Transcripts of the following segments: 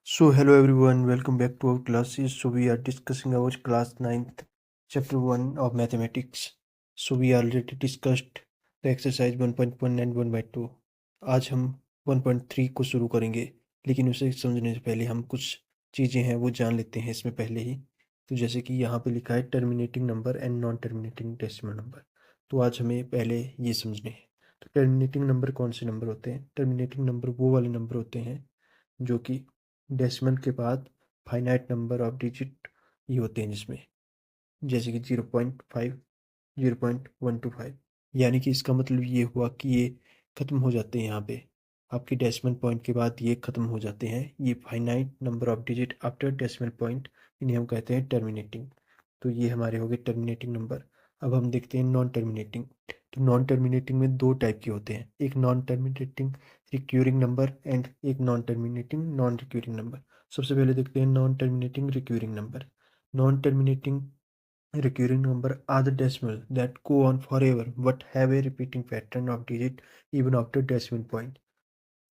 So hello everyone, welcome back to our classes. So we are discussing our class 9th chapter 1 of mathematics. So we already discussed the exercise 1.1 and 1/2. आज हम 1.3 को शुरू करेंगे, लेकिन उसे समझने से पहले हम कुछ चीज़ें हैं वो जान लेते हैं इसमें पहले ही। तो जैसे कि यहाँ पे लिखा है terminating number and non terminating decimal number. तो आज हमें पहले ये समझने हैं। तो टर्मिनेटिंग नंबर कौन से नंबर होते हैं? टर्मिनेटिंग नंबर वो वाले नंबर होते हैं जो कि डेसिमल के बाद फाइनाइट नंबर ऑफ डिजिट ही होते हैं, जिसमें जैसे कि 0.5, 0.125। यानी कि इसका मतलब ये हुआ कि ये ख़त्म हो जाते हैं यहाँ पे आपके डेसिमल पॉइंट के बाद, ये ख़त्म हो जाते हैं। ये finite number of digit after decimal point, इन्हें हम कहते हैं टर्मिनेटिंग। तो ये हमारे हो गए टर्मिनेटिंग नंबर। अब हम देखते हैं नॉन टर्मिनेटिंग। तो नॉन टर्मिनेटिंग में दो टाइप के होते हैं, एक non terminating recurring number and एक non terminating non recurring number. सबसे पहले देखते हैं non terminating recurring number. Non terminating recurring number are the decimal that go on forever but have a repeating pattern of digit even after decimal point,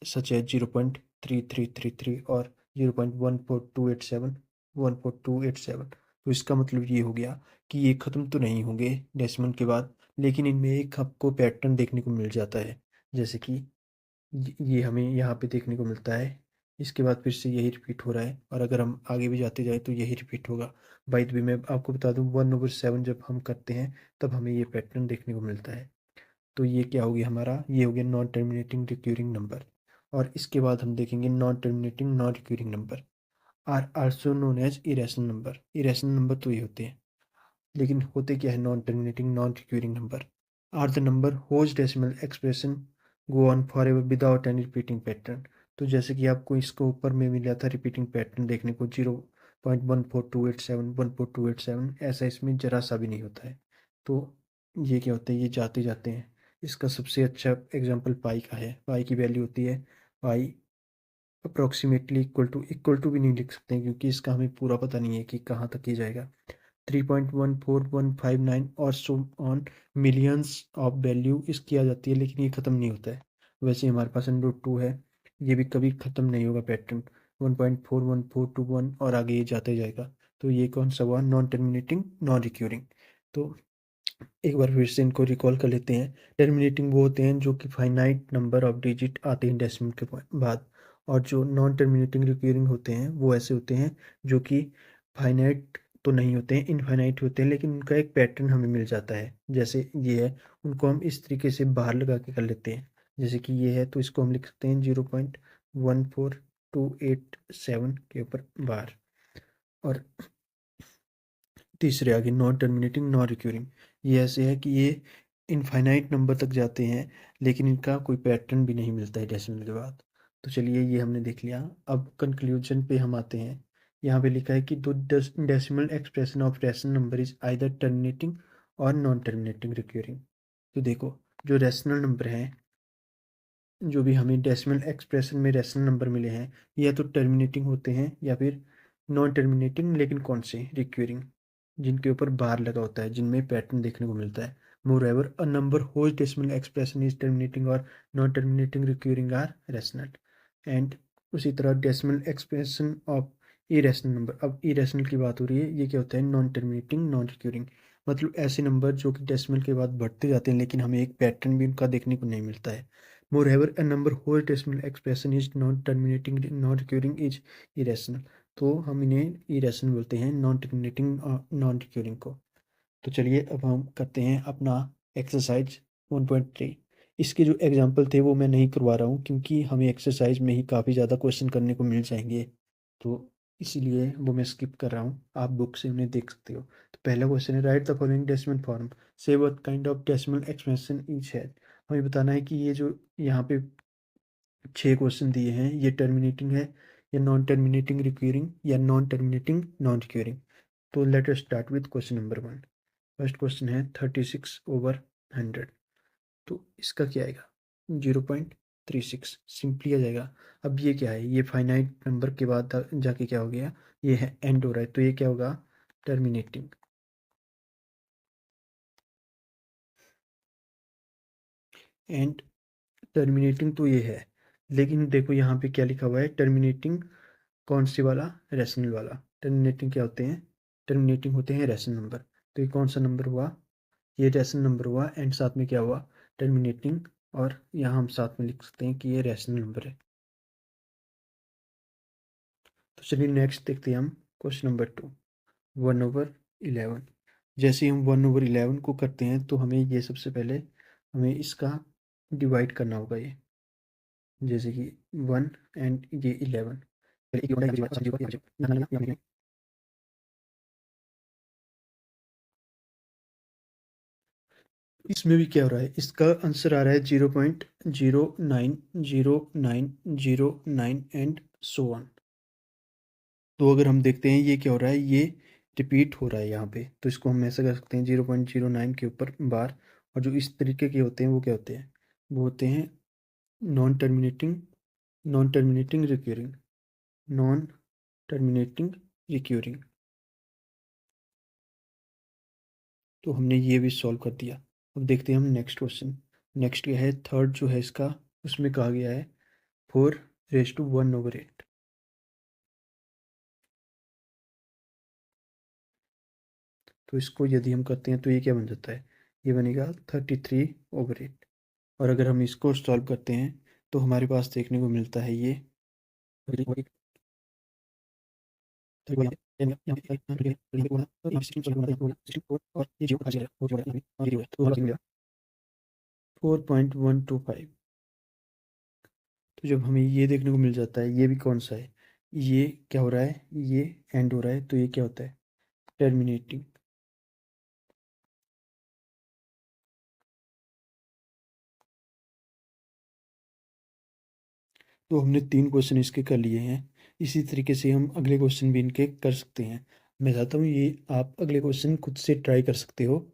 such as 0.3333 और 0.14287, 14287। तो इसका मतलब ये हो गया कि ये ख़त्म तो नहीं होंगे डेसिमल के बाद, लेकिन इनमें एक आपको पैटर्न देखने को मिल जाता है। जैसे कि ये हमें यहाँ पे देखने को मिलता है, इसके बाद फिर से यही रिपीट हो रहा है, और अगर हम आगे भी जाते जाए तो यही रिपीट होगा। बाय द वे मैं आपको बता दूं, 1/7 जब हम करते हैं तब हमें ये पैटर्न देखने को मिलता है। तो ये क्या हो गया हमारा? ये हो गया नॉन टर्मिनेटिंग रिक्यूरिंग नंबर। और इसके बाद हम देखेंगे non terminating non recurring number are also known as irrational number. Irrational number तो ये होते हैं, लेकिन होते क्या है non terminating non recurring number? Are the number whose decimal expression go on for ever without any repeating pattern. तो जैसे कि आपको इसको ऊपर में मिला था रिपीटिंग पैटर्न देखने को, 0.14287, 14287, ऐसा इसमें जरा सा भी नहीं होता है। तो ये क्या होता है, ये जाते जाते हैं। इसका सबसे अच्छा एग्जांपल पाई का है। पाई की वैल्यू होती है पाई अप्रोक्सीमेटली इक्वल टू भी नहीं लिख सकते हैं, क्योंकि इसका हमें पूरा पता नहीं है कि कहाँ तक ये जाएगा। 3.14159 और so on, millions of value इसकी आ जाती है, लेकिन ये ख़त्म नहीं होता है। वैसे हमारे पास √2 है, ये भी कभी ख़त्म नहीं होगा पैटर्न। 1.41421 और आगे ये जाते जाएगा। तो ये कौन सा हुआ? Non terminating non recurring. तो एक बार फिर से इनको रिकॉल कर लेते हैं। टर्मिनेटिंग वो होते हैं जो कि फाइनाइट नंबर ऑफ डिजिट आते हैं डेसिमल के बाद, और जो नॉन टर्मिनेटिंग रिक्यूरिंग होते हैं वो ऐसे होते हैं जो कि फाइनाइट तो नहीं होते हैं, इनफाइनाइट होते हैं, लेकिन उनका एक पैटर्न हमें मिल जाता है। जैसे ये है, उनको हम इस तरीके से बाहर लगा के कर लेते हैं। जैसे कि ये है, तो इसको हम लिख सकते हैं 0.14287 के ऊपर बाहर। और तीसरे आगे नॉन टर्मिनेटिंग नॉन रिक्यूरिंग, ये ऐसे है कि ये इनफाइनाइट नंबर तक जाते हैं, लेकिन इनका कोई पैटर्न भी नहीं मिलता है डेसिमल के बाद। तो चलिए, ये हमने देख लिया। अब कंक्लूजन पे हम आते हैं। यहाँ पे लिखा है कि दो decimal expression of rational number is either terminating or non terminating recurring. तो देखो, जो रैशनल नंबर हैं, जो भी हमें डेसिमल एक्सप्रेशन में रैशनल नंबर मिले हैं, या तो टर्मिनेटिंग होते हैं या फिर नॉन टर्मिनेटिंग, लेकिन कौन से? रिक्यूरिंग, जिनके ऊपर बार लगा होता है, जिनमें पैटर्न देखने को मिलता है। Moreover a number whose decimal expression is terminating or non terminating recurring are rational. And उसी तरह decimal expression of irrational number. अब इरेशनल की बात हो रही है, ये क्या होता है? Non terminating non recurring. मतलब ऐसे नंबर जो कि डेसिमल के बाद बढ़ते जाते हैं, लेकिन हमें एक पैटर्न भी उनका देखने को नहीं मिलता है। Moreover, a number whose decimal expression is non-terminating, non-recurring is irrational। तो हम इन्हें irrational बोलते हैं, नॉन टर्मिनेटिंग नॉन रिक्यूरिंग को। तो चलिए, अब हम करते हैं अपना एक्सरसाइज 1.3। इसके जो एग्जाम्पल थे वो मैं नहीं करवा रहा हूँ, क्योंकि हमें एक्सरसाइज में ही काफ़ी ज़्यादा क्वेश्चन करने को मिल जाएंगे, तो इसीलिए वो मैं स्किप कर रहा हूँ। आप बुक से उन्हें देख सकते हो। तो पहला क्वेश्चन है, write the following decimal form, say what kind of decimal expression each है। हमें बताना है कि ये जो यहाँ पे 6 क्वेश्चन दिए हैं, ये टर्मिनेटिंग है या नॉन टर्मिनेटिंग रिक्यूरिंग या नॉन टर्मिनेटिंग नॉन रिक्यूरिंग। तो let us start with question number 1। First question है 36/100। तो इसका क्या आएगा? 0.36 सिंपली आ जाएगा। अब ये क्या है? ये फाइनाइट नंबर के बाद जाके क्या हो गया? ये है एंड हो रहा है, तो ये क्या होगा? टर्मिनेटिंग। एंड टर्मिनेटिंग तो ये है, लेकिन देखो यहाँ पे क्या लिखा हुआ है? टर्मिनेटिंग कौन सी वाला? रैशनल वाला। टर्मिनेटिंग क्या होते हैं? टर्मिनेटिंग होते हैं रैशनल नंबर। तो ये कौन सा नंबर हुआ? ये रैशनल नंबर हुआ, एंड साथ में क्या हुआ? टर्मिनेटिंग। और यहाँ हम साथ में लिख सकते हैं कि ये रैशनल नंबर है। तो चलिए नेक्स्ट देखते हैं हम क्वेश्चन नंबर 2, 1/11। जैसे ही हम 1/11 को करते हैं तो हमें ये सबसे पहले हमें इसका डिवाइड करना होगा। ये जैसे कि 1 एंड ये 11। इसमें भी क्या हो रहा है? इसका आंसर आ रहा है 0.090909 एंड सो ऑन। तो अगर हम देखते हैं ये क्या हो रहा है, ये रिपीट हो रहा है यहाँ पे, तो इसको हम ऐसा कर सकते हैं 0.09 के ऊपर बार। और जो इस तरीके के होते हैं वो क्या होते हैं? वो होते हैं non terminating, non terminating recurring, non terminating recurring. तो हमने ये भी सॉल्व कर दिया। अब देखते हैं हम नेक्स्ट क्वेश्चन। नेक्स्ट क्या है? थर्ड जो है इसका, उसमें कहा गया है 4⁰1/8। तो इसको यदि हम करते हैं तो ये क्या बन जाता है? ये बनेगा 33/8। और अगर हम इसको सॉल्व करते हैं तो हमारे पास देखने को मिलता है ये 4.125। तो जब हमें ये देखने को मिल जाता है, ये भी कौन सा है? ये क्या हो रहा है? ये एंड हो रहा है, तो ये क्या होता है? टर्मिनेटिंग। तो हमने 3 क्वेश्चन इसके कर लिए हैं। इसी तरीके से हम अगले क्वेश्चन भी इनके कर सकते हैं। मैं चाहता हूँ ये आप अगले क्वेश्चन खुद से ट्राई कर सकते हो।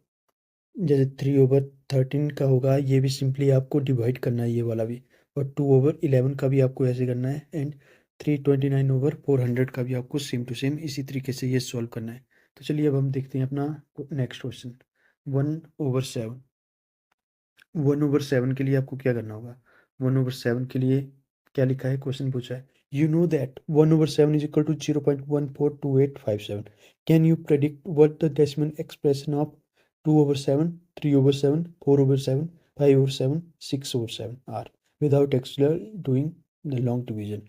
जैसे 3/13 का होगा, ये भी सिंपली आपको डिवाइड करना है, ये वाला भी। और 2/11 का भी आपको ऐसे करना है, एंड 329/400 का भी आपको सेम टू सेम इसी तरीके से ये सॉल्व करना है। तो चलिए अब हम देखते हैं अपना नेक्स्ट क्वेश्चन। 1/7। 1/7 के लिए आपको क्या करना होगा? 1/7 के लिए क्या लिखा है? क्वेश्चन पूछा है, you know that 1/7 is equal to 0.142857। Can you predict what the decimal expression of 2/7, 3/7, 4/7, 5/7, 6/7 are without actually doing the long division?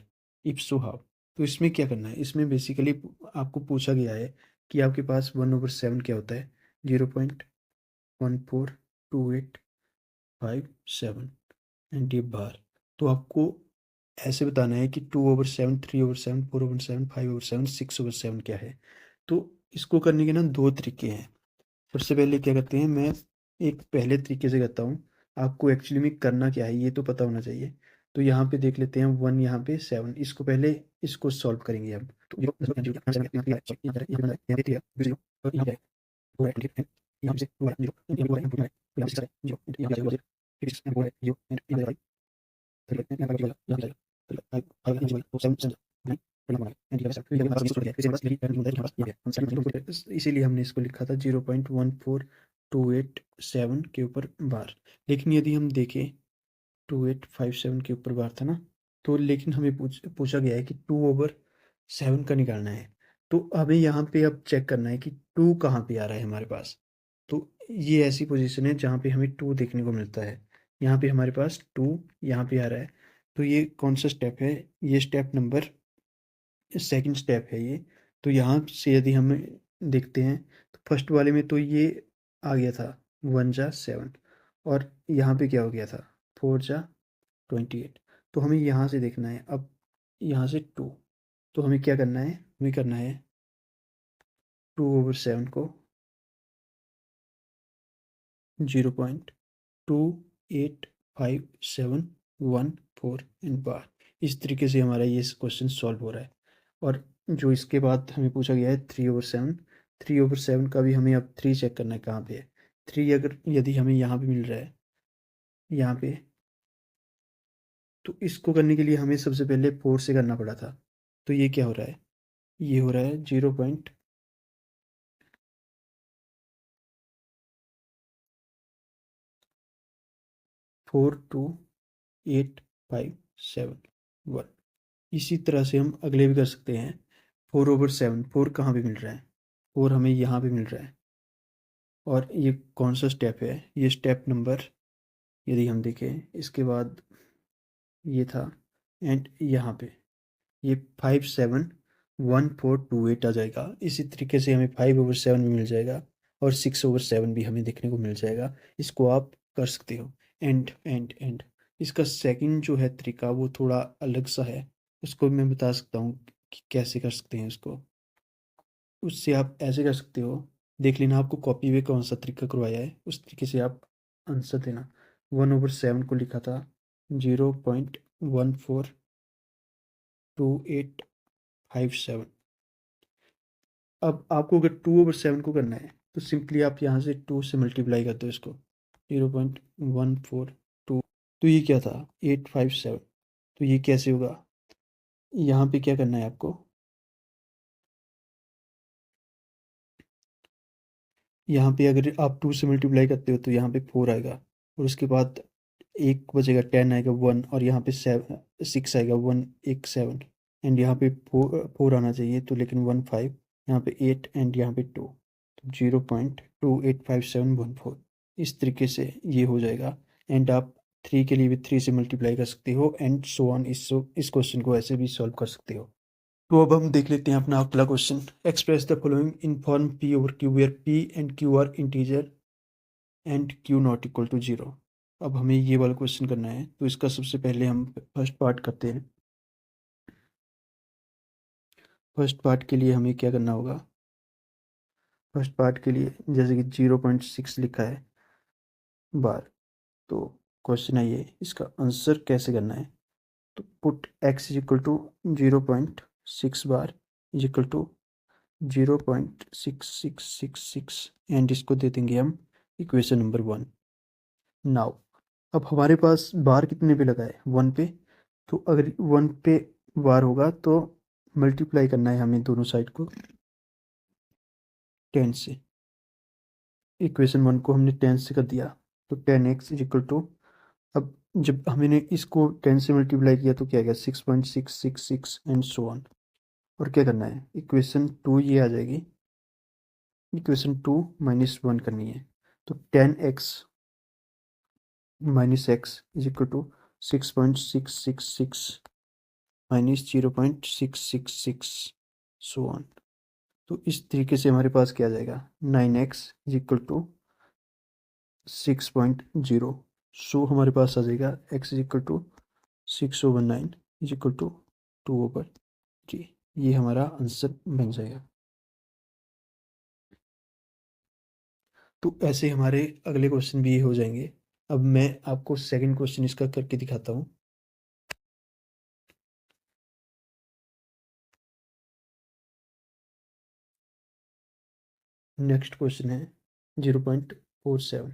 If so how? तो इसमें क्या करना है? इसमें बेसिकली आपको पूछा गया है कि आपके पास 1/7 क्या होता है? 0.142857 एंड ये बार। तो आपको ऐसे बताना है कि 2/7, 3/7, 4/7, 5/7, 6/7 क्या है। तो इसको करने के ना दो तरीके हैं। सबसे पहले क्या करते हैं, मैं एक पहले तरीके से करता हूँ। आपको एक्चुअली में करना क्या है ये तो पता होना चाहिए। तो यहाँ पे देख लेते हैं 1, यहाँ पे 7, इसको पहले इसको सॉल्व करेंगे हम। तो इसीलिए हमने इसको लिखा था 0.14287 के ऊपर बार। लेकिन यदि हम देखें 2857 के ऊपर बार था ना, तो लेकिन हमें पूछा गया है कि 2/7 का निकालना है। तो हमें यहाँ पे अब चेक करना है कि 2 कहाँ पे आ रहा है हमारे पास। तो ये ऐसी पोजीशन है जहाँ पे हमें 2 देखने को मिलता है। यहाँ पे हमारे पास 2 यहाँ पे आ रहा है। तो ये कौन सा स्टेप है? ये स्टेप नंबर सेकंड स्टेप है ये। तो यहाँ से यदि हम देखते हैं तो फर्स्ट वाले में तो ये आ गया था 1 जा 7, और यहाँ पे क्या हो गया था 4 जा 28। तो हमें यहाँ से देखना है अब, यहाँ से 2। तो हमें क्या करना है? हमें करना है 2/7 को 0.285714 इन बार। इस तरीके से हमारा ये क्वेश्चन सॉल्व हो रहा है। और जो इसके बाद हमें पूछा गया है 3/7, 3/7 का भी हमें अब 3 चेक करना है कहाँ पे है। 3 अगर यदि हमें यहाँ पे मिल रहा है, यहाँ पे, तो इसको करने के लिए हमें सबसे पहले 4 से करना पड़ा था। तो ये क्या हो रहा है? ये हो रहा है 0.42857 1। इसी तरह से हम अगले भी कर सकते हैं। 4/7, 4 कहाँ पे मिल रहा है? 4 हमें यहाँ पे मिल रहा है। और ये कौन सा स्टेप है? ये स्टेप नंबर, यदि हम देखें इसके बाद ये था, एंड यहाँ पे ये 5, 7, 1, 4, 2, 8 आ जाएगा। इसी तरीके से हमें 5/7 भी मिल जाएगा और 6/7 भी हमें देखने को मिल जाएगा। इसको आप कर सकते हो। एंड इसका सेकंड जो है तरीका वो थोड़ा अलग सा है, उसको मैं बता सकता हूँ कि कैसे कर सकते हैं उसको। उससे आप ऐसे कर सकते हो, देख लेना आपको कॉपी में कौन सा तरीका करवाया है, उस तरीके से आप आंसर देना। 1/7 को लिखा था 0.142857। अब आपको अगर 2/7 को करना है तो सिंपली आप यहाँ से 2 से मल्टीप्लाई कर दो इसको, 0.142। तो ये क्या था? 857। तो ये कैसे होगा? यहाँ पे क्या करना है आपको, यहाँ पे अगर आप 2 से मल्टीप्लाई करते हो तो यहाँ पे 4 आएगा, और उसके बाद एक बचेगा, 10 आएगा 1, और यहाँ पे 6 आएगा 1, एक 7, एंड यहाँ पे 4 आना चाहिए तो, लेकिन 1 5, यहाँ पे 8 एंड यहाँ पे 2, तो 0.285714। इस तरीके से ये हो जाएगा। एंड आप 3 के लिए भी 3 से मल्टीप्लाई कर सकते हो, एंड सो ऑन। इस क्वेश्चन को ऐसे भी सॉल्व कर सकते हो। तो अब हम देख लेते हैं अपना अगला question. Express the following in form p over q where p and q are integer and q not equal to 0। अब हमें ये वाला क्वेश्चन करना है, तो इसका सबसे पहले हम फर्स्ट पार्ट करते हैं। फर्स्ट पार्ट के लिए हमें क्या करना होगा? फर्स्ट पार्ट के लिए जैसे कि 0.6 लिखा है बार, तो क्वेश्चन है ये, इसका आंसर कैसे करना है? तो put x is equal to 0.6 bar is equal to 0.6666, and इसको दे देंगे हम इक्वेशन नंबर 1। नाउ अब हमारे पास बार कितने पे लगा है? 1 पे। तो अगर 1 पे बार होगा तो मल्टीप्लाई करना है हमें दोनों साइड को 10 से। इक्वेशन 1 को हमने 10 से कर दिया, तो 10x इज इक्वल टू, अब जब हमने इसको 10 से मल्टीप्लाई किया तो क्या आएगा? 6.666 एंड सो ऑन। और क्या करना है? इक्वेशन 2 ये आ जाएगी, इक्वेशन 2 -1 करनी है। तो 10x minus x is equal to 6.666 minus 0.666 so on. तो इस तरीके से हमारे पास क्या आ जाएगा? 9x is equal to 6.0। सो हमारे पास आ जाएगा x is equal to 6/9 is equal to 2/3। ये हमारा आंसर बन जाएगा। तो ऐसे हमारे अगले क्वेश्चन भी ये हो जाएंगे। अब मैं आपको सेकंड क्वेश्चन इसका करके दिखाता हूँ। नेक्स्ट क्वेश्चन है 0.47,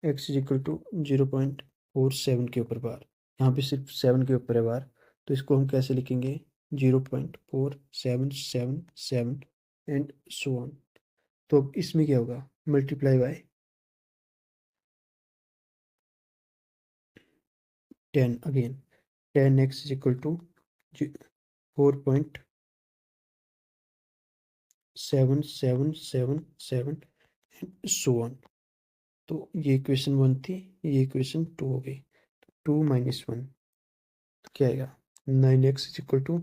एक्स इज इक्वल टू 0.47 के ऊपर बार। यहाँ पे सिर्फ 7 के ऊपर है बार, तो इसको हम कैसे लिखेंगे? 0.4777 एंड सो ऑन। तो अब इसमें क्या होगा? Multiply by 10 again. 10x is equal to 4.7777 and so on. तो ये इक्वेशन 1 थी, ये इक्वेशन 2 हो गई। 2 - 1 तो क्या आएगा? 9x is equal to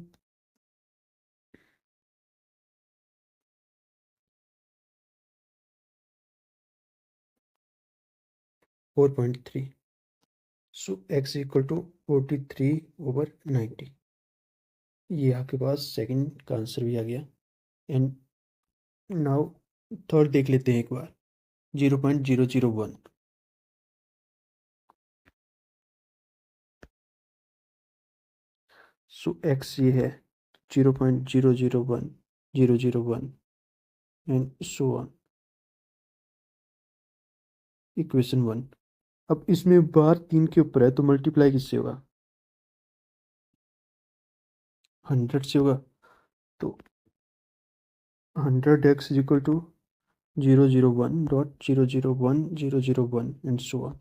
4.3। So x equal to 43/90। ये आपके पास सेकंड का आंसर भी आ गया। एंड नाउ थर्ड देख लेते हैं एक बार। 0.001। सो x ये है 0.001001 एंड सो ऑन। इक्वेशन 1। अब इसमें बार 3 के ऊपर है तो मल्टीप्लाई किससे होगा? 100 से होगा। तो 100x is equal to 001.001 and so on.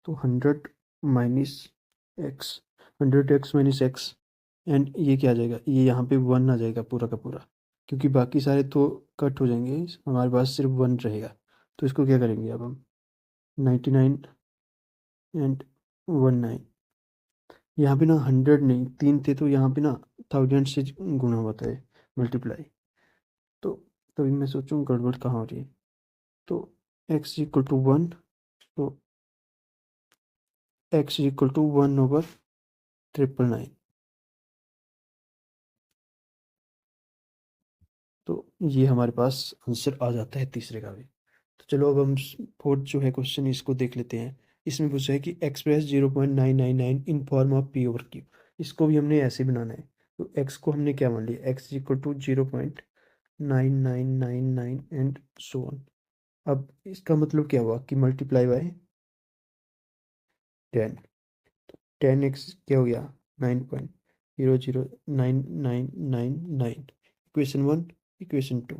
तो 100 minus x, 100x minus x and ये क्या आ जाएगा, ये यहाँ पे 1 आ जाएगा पूरा का पूरा, क्योंकि बाकी सारे तो कट हो जाएंगे, हमारे पास सिर्फ 1 रहेगा। तो इसको क्या करेंगे अब हम, 99 एंड 19, यहाँ पे ना 100 नहीं 3 थे, तो यहाँ पे ना 1000 से गुणा होता है, मल्टीप्लाई। तो तभी मैं सोचूं गड़बड़ कहाँ हो रही है। तो x इक्वल टू 1, तो x इक्वल टू 1/999। तो ये हमारे पास आंसर आ जाता है तीसरे का भी। तो चलो अब हम फोर्थ जो है क्वेश्चन इसको देख लेते हैं। इसमें पूछा है कि express 0.999 in form of P over Q. इसको भी हमने ऐसे बनाना है। तो एक्स को हमने क्या मान लिया, x equal to 0.9999 and so on. अब इसका मतलब क्या हुआ कि मल्टीप्लाई बाय 10। 10x क्या हो गया, 9.0099999। Equation 1, equation 2।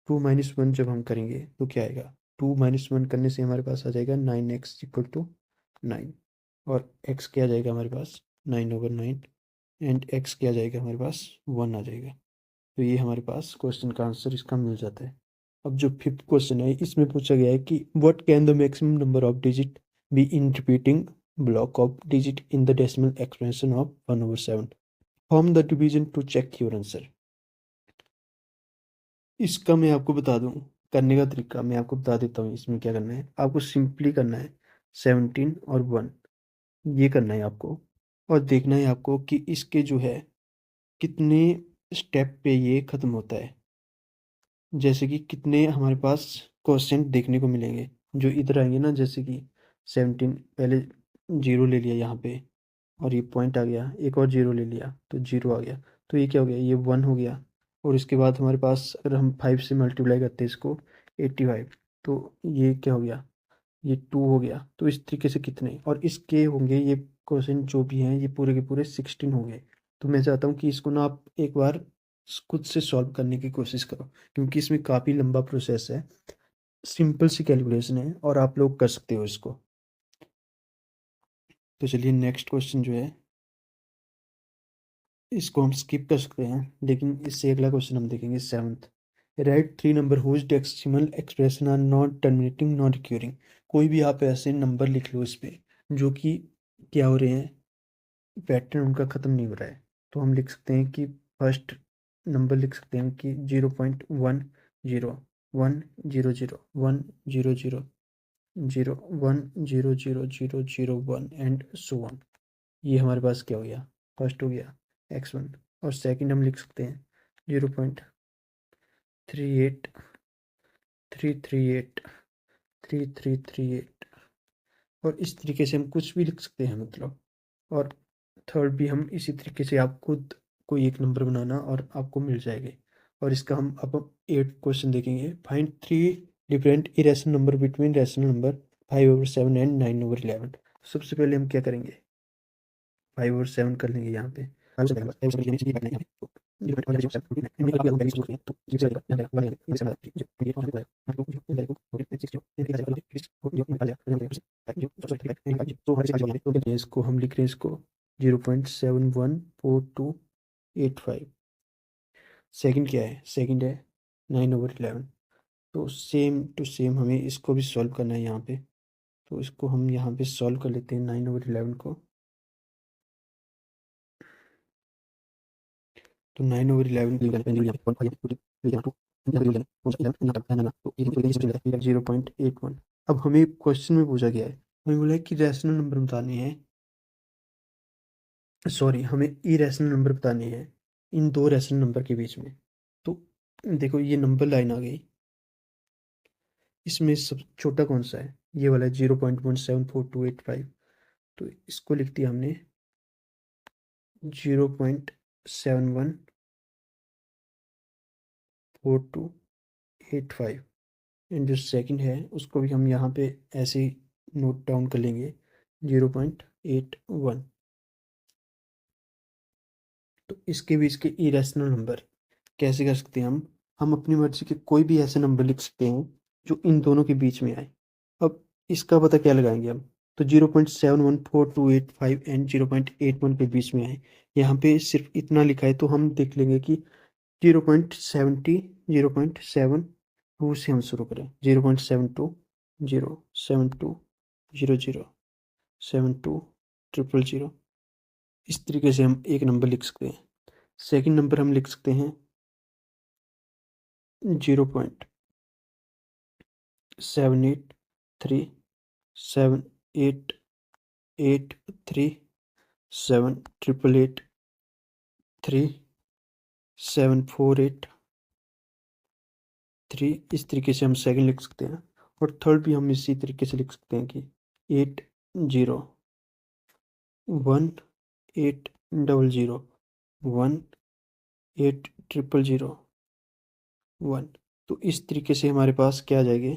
2 - 1 जब हम करेंगे तो क्या आएगा, 2 - 1 करने से हमारे पास आ जाएगा 9x इक्वल टू 9। और x क्या आ जाएगा हमारे पास, 9/9। एंड x क्या आ जाएगा हमारे पास, 1 आ जाएगा। तो ये हमारे पास क्वेश्चन का आंसर इसका मिल जाता है। अब जो फिफ्थ क्वेश्चन है इसमें पूछा गया है कि what can the maximum number of digit be in repeating block of digit in the decimal expansion of 1/7। Form the division to check your answer. इसका मैं आपको बता दूं, करने का तरीका मैं आपको बता देता हूँ। इसमें क्या करना है, आपको सिंपली करना है 17 और 1, ये करना है आपको। और देखना है आपको कि इसके जो है कितने स्टेप पे ये खत्म होता है। जैसे कि कितने हमारे पास क्वेश्चन देखने को मिलेंगे जो इधर आएंगे ना, जैसे कि 17 पहले जीरो ले लिया यहाँ पे, और ये पॉइंट आ गया, एक और जीरो ले लिया तो जीरो आ गया। तो ये क्या हो गया, ये 1 हो गया। और इसके बाद हमारे पास अगर हम 5 से मल्टीप्लाई करते हैं इसको, 85, तो ये क्या हो गया, ये 2 हो गया। तो इस तरीके से कितने, और इसके होंगे ये क्वेश्चन जो भी हैं ये पूरे के पूरे 16 होंगे। तो मैं चाहता हूँ कि इसको ना आप एक बार खुद से सॉल्व करने की कोशिश करो, क्योंकि इसमें काफ़ी लंबा प्रोसेस है। सिंपल सी कैलकुलेशन है और आप लोग कर सकते हो इसको। तो चलिए नेक्स्ट क्वेश्चन जो है इसको हम स्किप कर सकते हैं, लेकिन इससे अगला क्वेश्चन हम देखेंगे 7th। Write 3 number whose decimal expression are not terminating not recurring. कोई भी आप ऐसे नंबर लिख लो इस पे जो कि क्या हो रहे हैं, पैटर्न उनका ख़त्म नहीं हो रहा है। तो हम लिख सकते हैं कि फर्स्ट नंबर लिख सकते हैं कि 0.10 1 0 0 1 0 0 0 0 1 एंड सो ऑन। ये हमारे पास क्या हो गया, फर्स्ट हो गया x1। और सेकंड हम लिख सकते हैं 0.3833833338। और इस तरीके से हम कुछ भी लिख सकते हैं मतलब। और थर्ड भी हम इसी तरीके से, आप खुद कोई एक नंबर बनाना और आपको मिल जाएंगे। और इसका हम अब 8 क्वेश्चन देखेंगे। Find 3 different irrational number between rational number 5/7 and 9/11। सबसे पहले हम क्या करेंगे, 5/7 कर लेंगे यहाँ पे। इसको हम लिख रहे हैं इसको 0.714285। सेकंड क्या है, सेकंड है 9/11। तो सेम टू सेम हमें इसको भी सॉल्व करना है यहाँ पे। तो इसको हम यहाँ पे सॉल्व कर लेते हैं 9/11 को। तो 9/11 0.81। अब हमें क्वेश्चन में पूछा गया है, हमें बोला है कि रैशनल नंबर बताने हैं, सॉरी हमें इरेशनल नंबर बताने हैं इन दो रैशनल नंबर के बीच में। तो देखो ये नंबर लाइन आ गई, इसमें सब छोटा कौन सा है, ये वाला है 0.174285। तो इसको लिख दिया हमने 0.714285। एंड जो सेकंड है उसको भी हम यहाँ पे ऐसे ही नोट डाउन कर लेंगे 0.81। तो इसके बीच के इरेशनल नंबर कैसे कर सकते हैं हम अपनी मर्जी के कोई भी ऐसे नंबर लिख सकते हैं जो इन दोनों के बीच में आए। अब इसका पता क्या लगाएंगे हम, तो 0.714285 एंड 0.81 के बीच में है। यहाँ पे सिर्फ इतना लिखा है तो हम देख लेंगे कि 0.7 से हम शुरू करें। 0.72 0 72 00 72 000। इस तरीके से हम एक नंबर लिख सकते हैं। सेकंड नंबर हम लिख सकते हैं 0.78387837883748 इस तरीके से हम सेकंड लिख सकते हैं। और थर्ड भी हम इसी तरीके से लिख सकते हैं कि 801800180001। तो इस तरीके से हमारे पास क्या आ जाएंगे,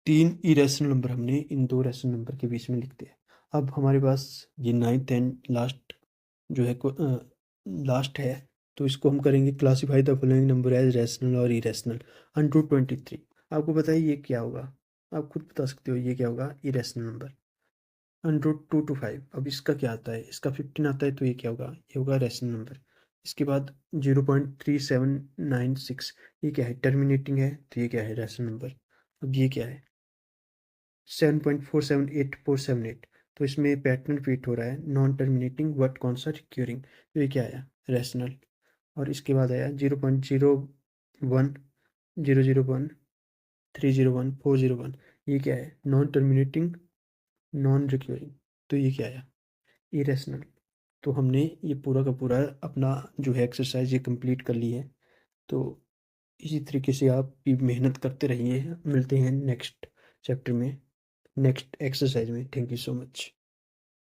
3 इरेशनल नंबर हमने इन 2 रैशनल नंबर के बीच में लिख दिया। अब हमारे पास ये 9th एंड लास्ट जो है लास्ट है, तो इसको हम करेंगे classify the following number as rational और इरेशनल। अंडर 23। आपको बताइए ये क्या होगा, आप खुद बता सकते हो ये क्या होगा, इरेशनल नंबर। Under 2 to 5। अब इसका क्या आता है, इसका 15 आता है, तो ये क्या होगा, ये होगा रैशनल नंबर। इसके बाद 0.3796, ये क्या है, टर्मिनेटिंग है, तो ये क्या है, रैशनल नंबर। अब ये क्या है, 7.478478, तो इसमें पैटर्न रिपीट हो रहा है, नॉन टर्मिनेटिंग बट कौन सा, रिक्यूरिंग, तो ये क्या आया, रैशनल। और इसके बाद आया 0.01001301401, ये क्या है, नॉन टर्मिनेटिंग नॉन रिक्यूरिंग, तो ये क्या आया, इरेशनल। तो हमने ये पूरा का पूरा अपना जो है एक्सरसाइज ये कंप्लीट कर ली है। तो इसी तरीके से आप भी मेहनत करते रहिए। मिलते हैं नेक्स्ट चैप्टर में, नेक्स्ट एक्सरसाइज में। Thank you so much.